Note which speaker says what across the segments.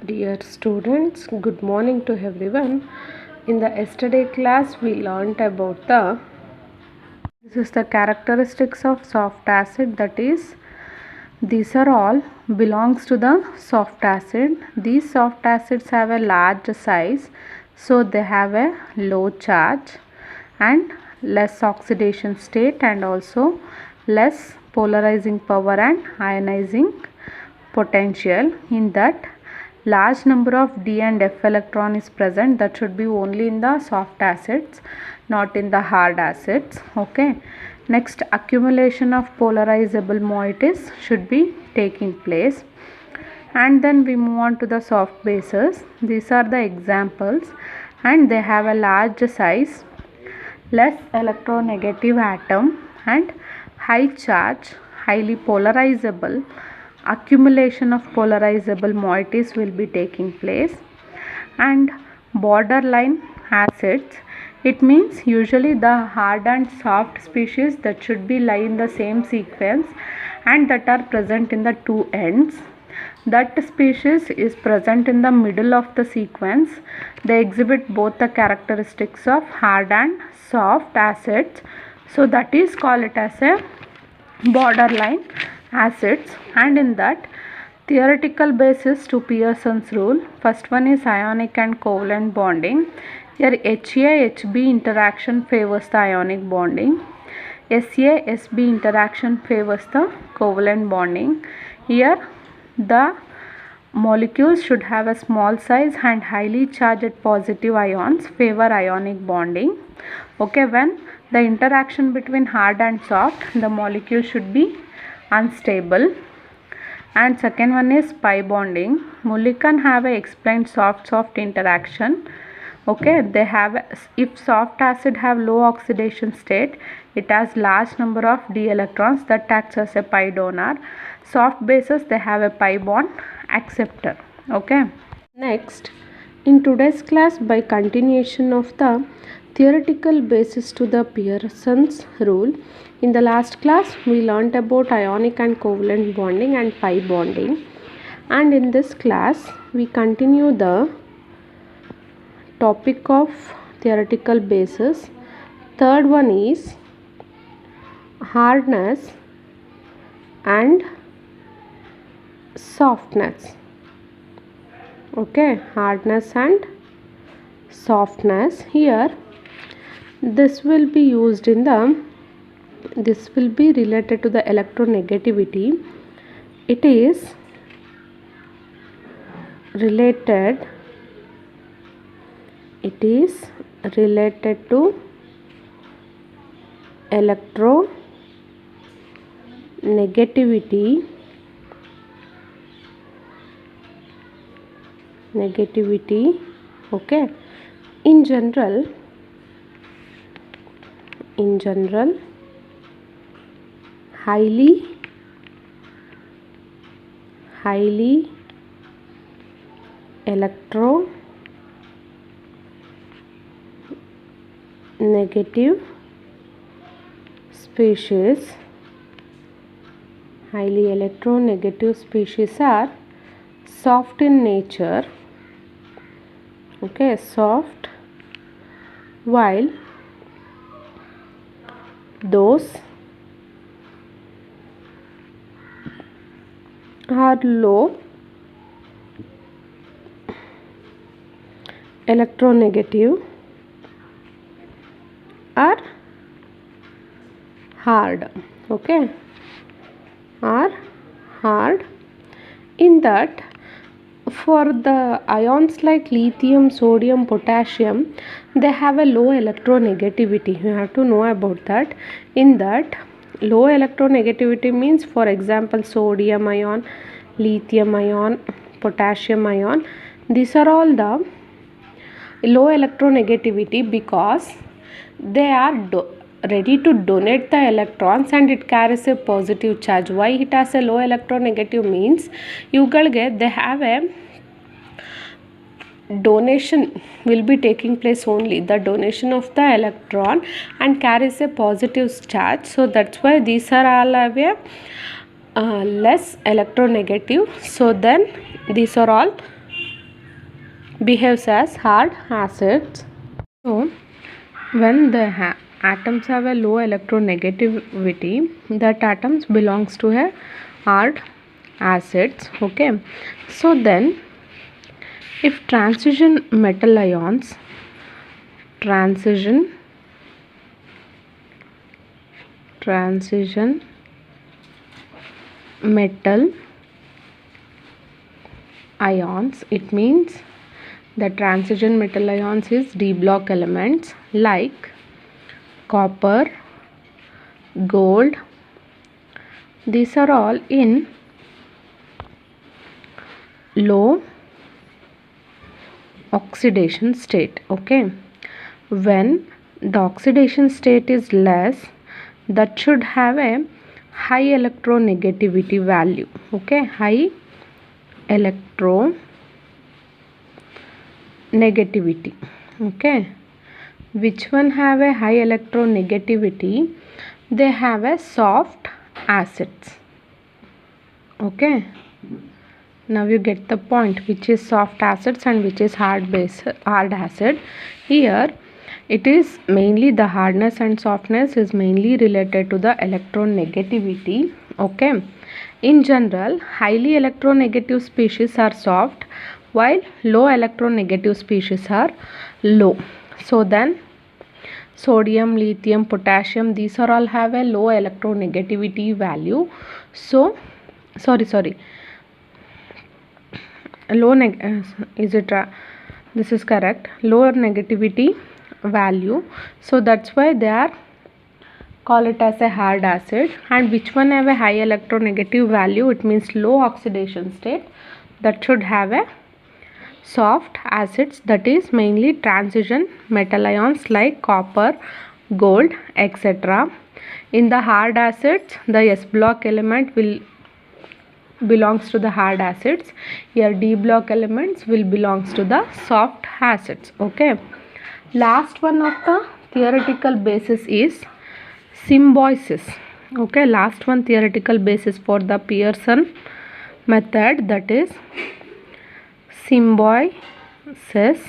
Speaker 1: Dear students, good morning to everyone. In the yesterday class, we learnt about the characteristics of soft acid. That is, these are all belongs to the soft acid. These soft acids have a large size, so they have a low charge and less oxidation state, and also less polarizing power and ionizing potential. In that, large number of D and F electron is present. That should be only in the soft acids, not in the hard acids. Okay. Next, accumulation of polarizable moieties should be taking place. And then we move on to the soft bases. These are the examples, and they have a large size, less electronegative atom, and high charge, highly polarizable. Accumulation of polarizable moieties will be taking place. And borderline acids, it means usually the hard and soft species that should be lie in the same sequence and that are present in the two ends. That species is present in the middle of the sequence. They exhibit both the characteristics of hard and soft acids, so that is called it as a borderline acids. And in that, theoretical basis to Pearson's rule. First one is ionic and covalent bonding. Here HA-HB interaction favors the ionic bonding. SA-SB interaction favors the covalent bonding. Here the molecules should have a small size and highly charged positive ions favor ionic bonding. Okay, when the interaction between hard and soft, the molecule should be unstable. And second one is pi bonding. Mulliken have a explained soft interaction. Okay, they have, if soft acid have low oxidation state, it has large number of d electrons that acts as a pi donor. Soft bases, they have a pi bond acceptor. Okay, next, in today's class, by continuation of the theoretical basis to the Pearson's rule, in the last class we learnt about ionic and covalent bonding and pi bonding, and in this class we continue the topic of theoretical basis. Third one is hardness and softness. Okay, hardness and softness. Here this will be used in the, this will be related to the electronegativity. It is related to electronegativity okay. In general highly electronegative species, are soft in nature. Okay, soft, while those are low electronegative are hard. Okay, are hard. In that, for the ions like lithium, sodium, potassium, they have a low electronegativity. You have to know about that. In that, low electronegativity means, for example, sodium ion, lithium ion, potassium ion, these are all the low electronegativity because they are ready to donate the electrons and it carries a positive charge. Why it has a low electronegative means, they have a donation will be taking place only, the donation of the electron, and carries a positive charge. So that's why these are all have a less electronegative. So then these are all behaves as hard acids. So when the atoms have a low electronegativity, that atoms belongs to a hard acids. Okay, so then if transition metal ions transition metal ions, it means the transition metal ions is d block elements like copper, gold. These are all in low oxidation state. Okay, when the oxidation state is less, that should have a high electronegativity value. Okay, high electronegativity. Okay, which one have a high electronegativity? They have a soft acids. Okay, now you get the point, which is soft acids and which is hard acid. Here it is mainly the hardness and softness is mainly related to the electronegativity. Okay, in general, highly electronegative species are soft while low electronegative species are low. So then sodium, lithium, potassium, these are all have a low electronegativity value. So low this is correct, lower negativity value. So that's why they are call it as a hard acid. And which one have a high electronegative value? It means low oxidation state, that should have a soft acids, that is mainly transition metal ions like copper, gold, etc. In the hard acids, the S block element will belongs to the hard acids. Here D block elements will belongs to the soft acids. Okay, last one of the theoretical basis is symbiosis. Okay, last one theoretical basis for the Pearson method, that is symbiosis.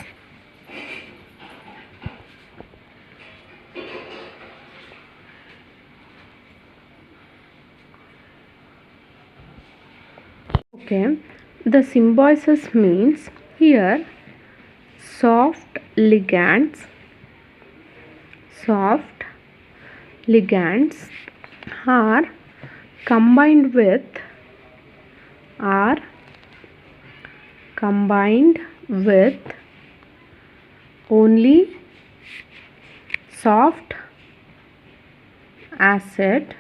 Speaker 1: Okay, the symbiosis means here soft ligands are combined with only soft acid,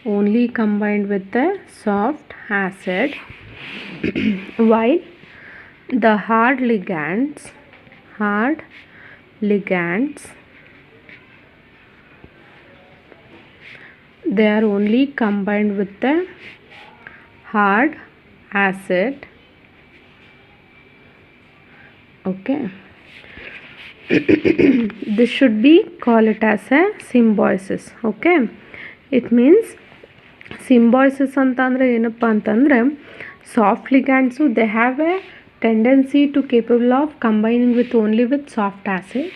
Speaker 1: only combined with the soft acid, while the hard ligands they are only combined with the hard acid. Okay, this should be call it as a symbiosis. Okay, it means symbiosis ಅಂತಂದ್ರೆ ಏನಪ್ಪ ಅಂತಂದ್ರೆ soft ligands they have a tendency to capable of combining with only with soft acid.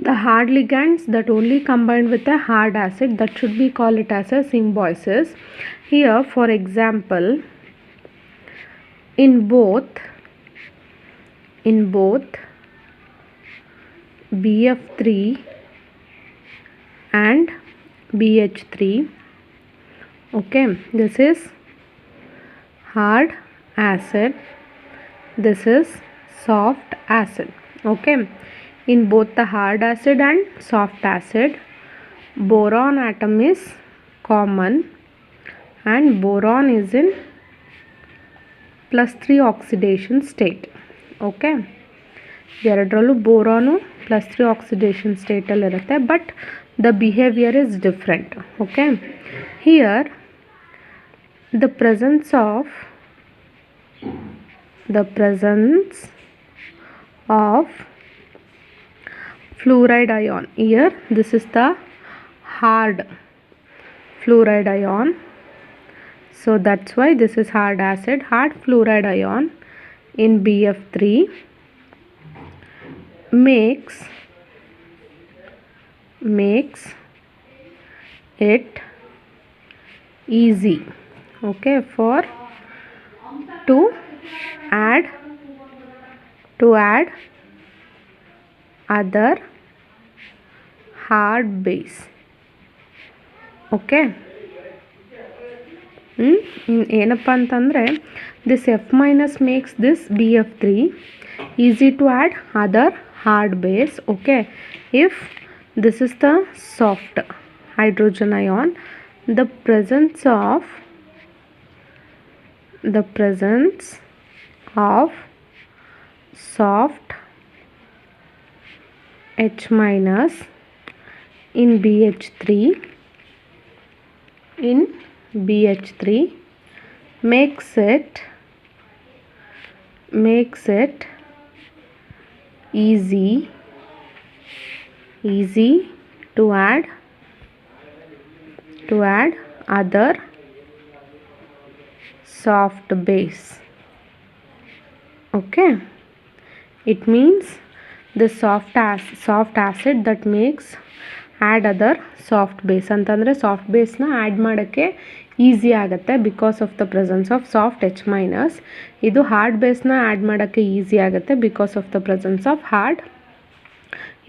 Speaker 1: The hard ligands that only combined with a hard acid, that should be called it as a symbiosis. Here for example, in both BF3 and BH3, okay, this is hard acid, this is soft acid. Okay, in both the hard acid and soft acid, boron atom is common and boron is in +3 oxidation state. Okay, ಎರಡರಲ್ಲೂ boron +3 oxidation state ಅಲ್ಲಿ ಇರುತ್ತೆ, but the behavior is different. Okay, here the presence of fluoride ion, here this is the hard fluoride ion, so that's why this is hard acid, hard fluoride ion in BF3 makes it easy, okay, for to add other hard base, okay. ಏನಪ್ಪ ಅಂತಂದರೆ this F minus makes this BF3 easy to add other hard base, okay. If this is the soft hydrogen ion, the presence of soft H minus in BH3 makes it easy to add other soft base, okay. It means the soft acid that makes add other soft base ಅಂತಂದರೆ soft ಬೇಸ್ನ add ಮಾಡೋಕ್ಕೆ easy ಆಗುತ್ತೆ because of the presence of soft H minus. ಇದು hard ಬೇಸ್ನ add ಮಾಡೋಕ್ಕೆ easy ಆಗುತ್ತೆ because of the presence of hard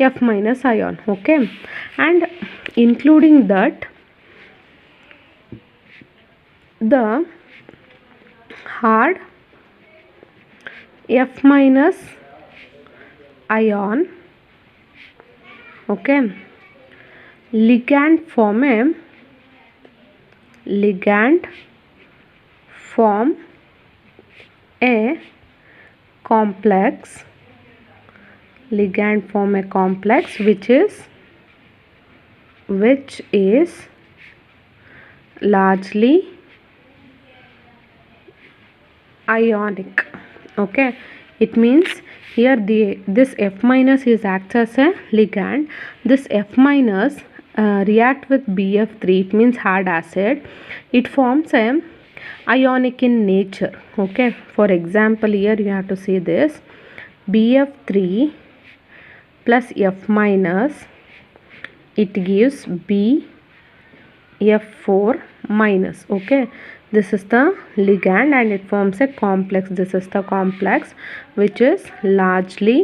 Speaker 1: F minus ion, okay. And including that, the hard F minus ion, okay, ligand form a complex which is largely ionic, okay. It means here this F minus is acts as a ligand. This F minus react with BF3, it means hard acid. It forms a ionic in nature, okay. For example, here you have to see this BF3 plus F minus, it gives BF4 minus, okay. This is the ligand and it forms a complex. This is the complex which is largely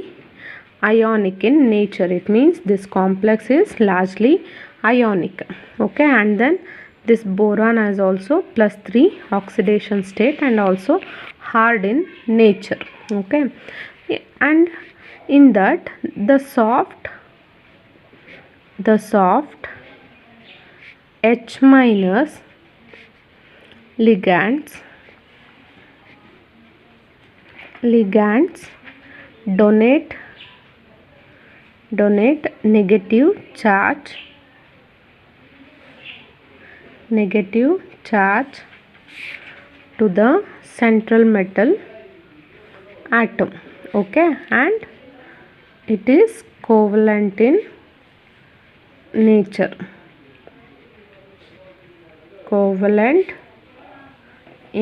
Speaker 1: ionic in nature. It means this complex is largely ionic, okay. And then this boron has also +3 oxidation state and also hard in nature, okay. And in that the soft H minus ligands donate negative charge to the central metal atom, okay. And it is covalent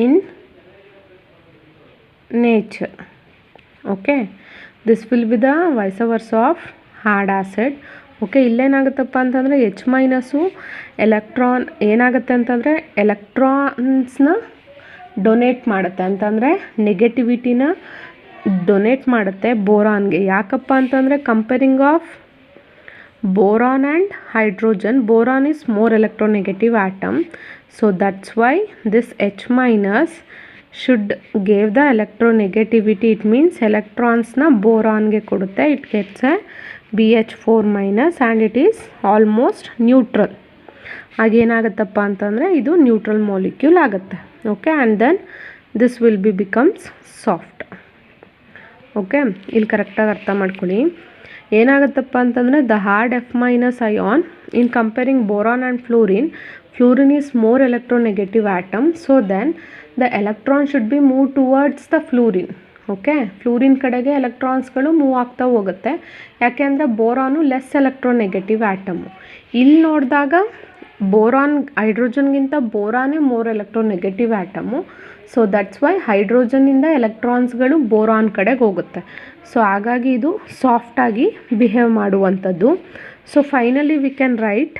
Speaker 1: in nature, okay. This will be the vice versa of hard acid, okay. ಇಲ್ಲೇನಾಗುತ್ತಪ್ಪ ಅಂತಂದರೆ H minus electron ಏನಾಗುತ್ತೆ ಅಂತಂದರೆ ಎಲೆಕ್ಟ್ರಾನ್ಸ್ನ donate ಮಾಡುತ್ತೆ, ಅಂತಂದರೆ ನೆಗೆಟಿವಿಟಿನ donate ಮಾಡುತ್ತೆ ಬೋರಾನ್ಗೆ. ಯಾಕಪ್ಪ ಅಂತಂದರೆ comparing of boron and hydrogen, boron is more electronegative atom, so that's why this H minus should give the electronegativity. It means electrons na boron ge kodutte, it gets a BH4 minus and it is almost neutral. ಆಗೇನಾಗುತ್ತಪ್ಪ ಅಂತಂದರೆ ಇದು neutral molecule ಆಗುತ್ತೆ, okay. And then this will becomes soft, okay. ಇಲ್ಲಿ ಕರೆಕ್ಟಾಗಿ ಅರ್ಥ ಮಾಡ್ಕೊಳ್ಳಿ. ಏನಾಗುತ್ತಪ್ಪ ಅಂತಂದರೆ the hard F minus ion in comparing boron and fluorine is more electronegative atom, so then the electron should be moved towards the fluorine, okay. Fluorine ಕಡೆಗೆ ಎಲೆಕ್ಟ್ರಾನ್ಸ್ಗಳು move ಆಗ್ತಾ ಹೋಗುತ್ತೆ, ಯಾಕೆ ಅಂದರೆ ಬೋರಾನು ಲೆಸ್ ಎಲೆಕ್ಟ್ರೋನೆಗೆಟಿವ್ ಆ್ಯಟಮು. ಇಲ್ಲಿ ನೋಡಿದಾಗ boron ಹೈಡ್ರೋಜನ್ಗಿಂತ ಬೋರಾನೇ more electronegative atom. So that's why ಹೈಡ್ರೋಜನ್ನಿಂದ ಎಲೆಕ್ಟ್ರಾನ್ಸ್ಗಳು ಬೋರಾನ್ ಕಡೆಗೆ ಹೋಗುತ್ತೆ. ಸೊ ಹಾಗಾಗಿ ಇದು ಸಾಫ್ಟಾಗಿ ಬಿಹೇವ್ ಮಾಡುವಂಥದ್ದು. So finally we can write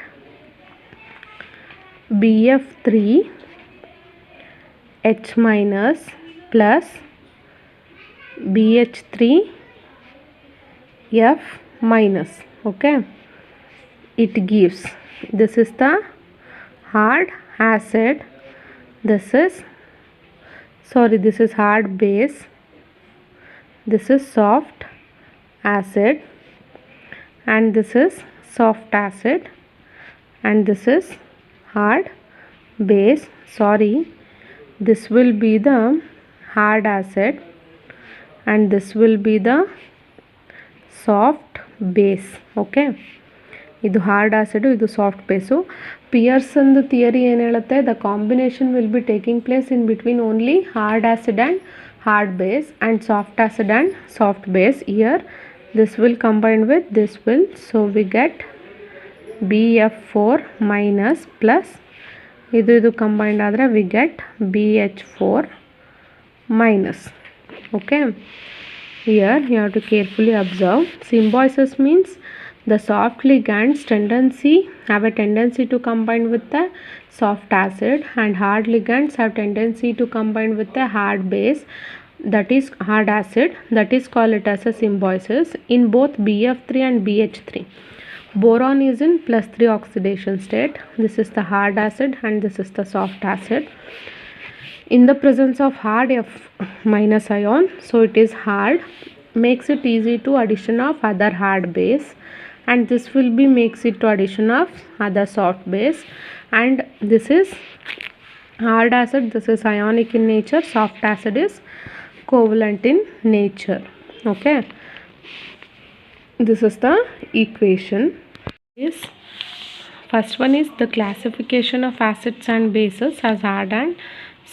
Speaker 1: BF3 H minus plus BH3 F minus. Okay, it gives, this is the hard acid, this is hard base, this is soft acid, and this is soft acid, and this is hard base. This will be the hard acid and this will be the soft base. Okay, ಇದು hard acid, ಇದು soft ಬೇಸು. ಪಿಯರ್ಸನ್ದು theory ಏನು ಹೇಳುತ್ತೆ, the combination will be taking place in between only hard acid and hard base and soft acid and soft base. Here this will combine with this will, so we get BF4 minus plus ಇದು combined ಆದರೆ we get BH4 minus. Okay, here you have to carefully observe. Symbiosis means the soft ligands have a tendency to combine with the soft acid, and hard ligands have tendency to combine with the hard base, that is hard acid, that is called it as a symbiosis. In both BF3 and BH3, boron is in +3 oxidation state. This is the hard acid and this is the soft acid. In the presence of hard F minus ion, so it is hard, makes it easy to addition of other hard base, and this will be makes it to addition of other soft base. And this is hard acid, this is ionic in nature, soft acid is covalent in nature. Okay, this is the equation. Is first one is the classification of acids and bases as hard and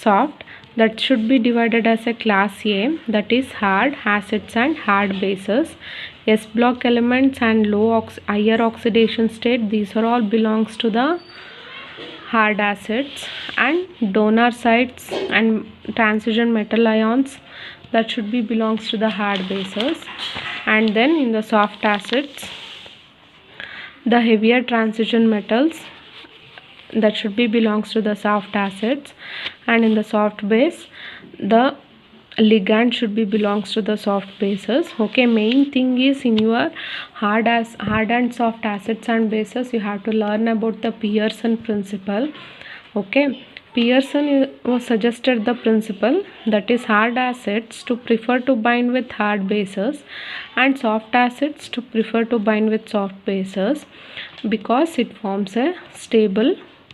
Speaker 1: soft. That should be divided as a class A, that is hard acids and hard bases. S block elements and higher oxidation state, these are all belongs to the hard acids, and donor sites and transition metal ions, that should be belongs to the hard bases. And then in the soft acids, the heavier transition metals, that should be belongs to the soft acids, and in the soft base the ligand should be belongs to the soft bases. Okay, main thing is in your hard and soft acids and bases you have to learn about the Pearson principle. Okay, Pearson was suggested the principle, that is hard acids to prefer to bind with hard bases and soft acids to prefer to bind with soft bases, because it forms a stable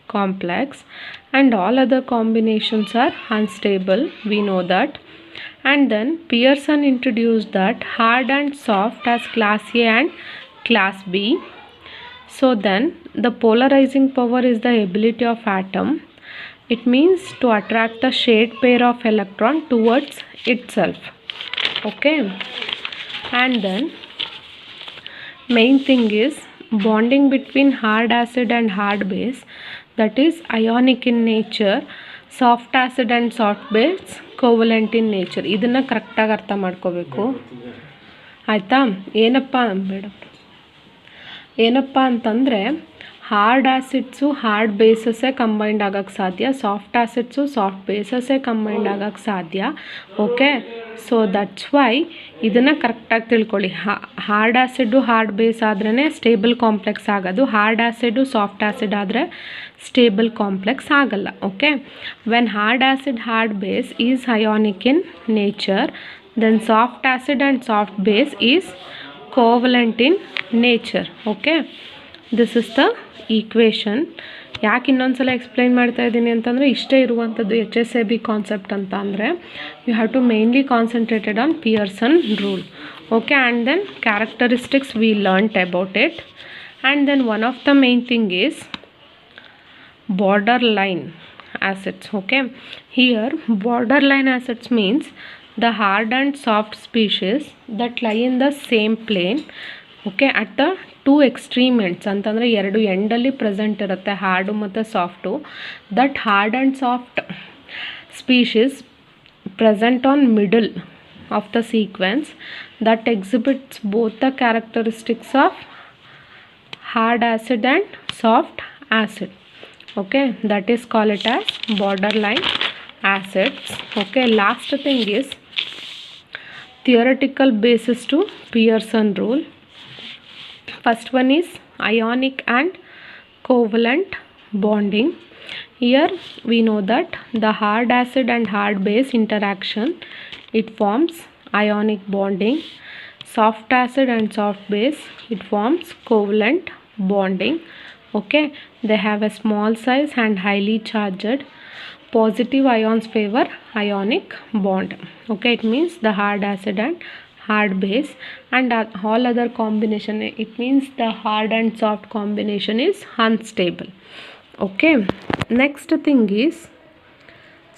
Speaker 1: complex and all other combinations are unstable, we know that. And then Pearson introduced that hard and soft as class A and class B. So then the polarizing power is the ability of atom. It means to attract the shared pair of electron towards itself. Okay, and then main thing is bonding between hard acid and hard base, that is ionic in nature, soft acid and soft base covalent in nature. ಇದನ್ನು ಕರೆಕ್ಟಾಗಿ ಅರ್ಥ ಮಾಡ್ಕೋಬೇಕು, ಆಯಿತಾ? ಏನಪ್ಪ ಅಂತಂದರೆ hard acids hard ಬೇಸಸ್ಸೇ combined ಆಗೋಕ್ಕೆ ಸಾಧ್ಯ, soft acids soft ಬೇಸಸ್ಸೇ combined ಆಗೋಕ್ಕೆ ಸಾಧ್ಯ. ಓಕೆ, ಸೊ ದಟ್ಸ್ ವೈ ಇದನ್ನು ಕರೆಕ್ಟಾಗಿ ತಿಳ್ಕೊಳ್ಳಿ. ಹಾರ್ಡ್ ಆ್ಯಸಿಡ್ಡು ಹಾರ್ಡ್ ಬೇಸ್ ಆದ್ರೇ ಸ್ಟೇಬಲ್ ಕಾಂಪ್ಲೆಕ್ಸ್ ಆಗೋದು, ಹಾರ್ಡ್ ಆ್ಯಸಿಡ್ಡು ಸಾಫ್ಟ್ ಆ್ಯಸಿಡ್ ಆದರೆ stable complex ಆಗಲ್ಲ. Okay, when hard acid hard base is ionic in nature, then soft acid and soft base is covalent in nature. Okay, this is the equation. ಯಾಕೆ ಇನ್ನೊಂದ್ಸಲ explain ಮಾಡ್ತಾ ಇದ್ದೀನಿ ಅಂತಂದರೆ ಇಷ್ಟೇ ಇರುವಂಥದ್ದು HSAB concept ಅಂತ ಅಂದರೆ you have to mainly concentrated on Pearson rule. Okay, and then characteristics we learnt about it, and then one of the main thing is borderline acids. Okay, here borderline acids means the hard and soft species that lie in the same plane, okay, at the two extreme ends ಅಂತಂದರೆ ಎರಡು ಎಂಡಲ್ಲಿ present ಇರುತ್ತೆ hard ಮತ್ತು soft. That hard and soft species present on middle of the sequence that exhibits both the characteristics of hard acid and soft acid. Okay, that is called it as borderline acids. Okay, last thing is theoretical basis to Pearson rule. First one is ionic and covalent bonding. Here we know that the hard acid and hard base interaction, it forms ionic bonding. Soft acid and soft base, it forms covalent bonding. Okay, they have a small size and highly charged. Positive ions favor ionic bond. Okay, it means the hard acid and hard base, and all other combination, it means the hard and soft combination is unstable. Okay, next thing is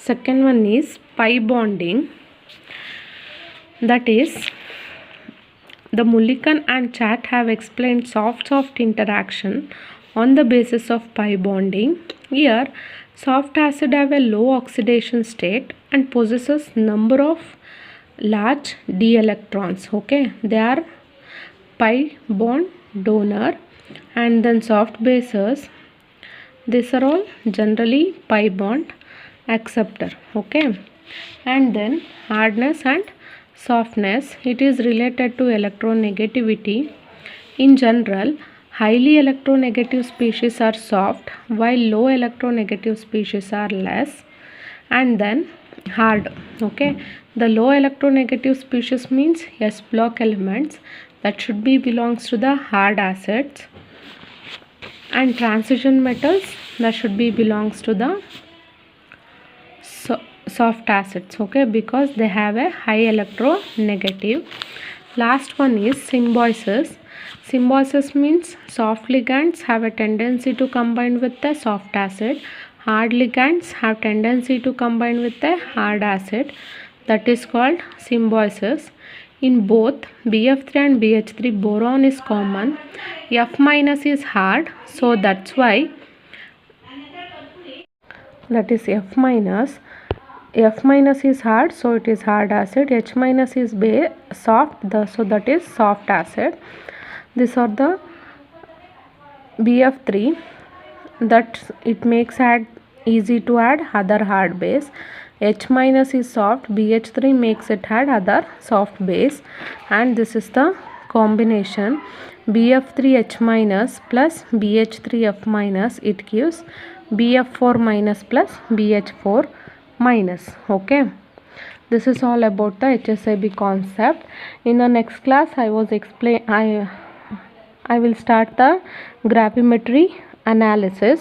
Speaker 1: second one is pi bonding. That is, the Mulliken and Chat have explained soft interaction on the basis of pi bonding. Here, soft acid have a low oxidation state and possesses number of large d electrons. Okay, they are pi bond donor, and then soft bases, these are all generally pi bond acceptor. Okay, and then hardness and softness, it is related to electronegativity. In general, highly electronegative species are soft while low electronegative species are less. And then hard. Okay, the low electronegative species means S block elements, that should be belongs to the hard acids, and transition metals, that should be belongs to the soft acids. Okay, because they have a high electronegative. Last one is symbiosis. Symbiosis means soft ligands have a tendency to combine with the soft acid. Hard ligands have tendency to combine with the hard acid. That is called symbiosis. In both BF3 and BH3, boron is common. F minus is hard, so that's why that is F minus. F minus is hard, so it is hard acid. H minus is soft, so that is soft acid. These are the BF3, that it makes add easy to add other hard base. H minus is soft, BH3 makes it add other soft base, and this is the combination BF3H minus plus BH3F minus, it gives BF4 minus plus BH4 minus. Okay, this is all about the HSIB concept. In the next class I will start the gravimetry analysis.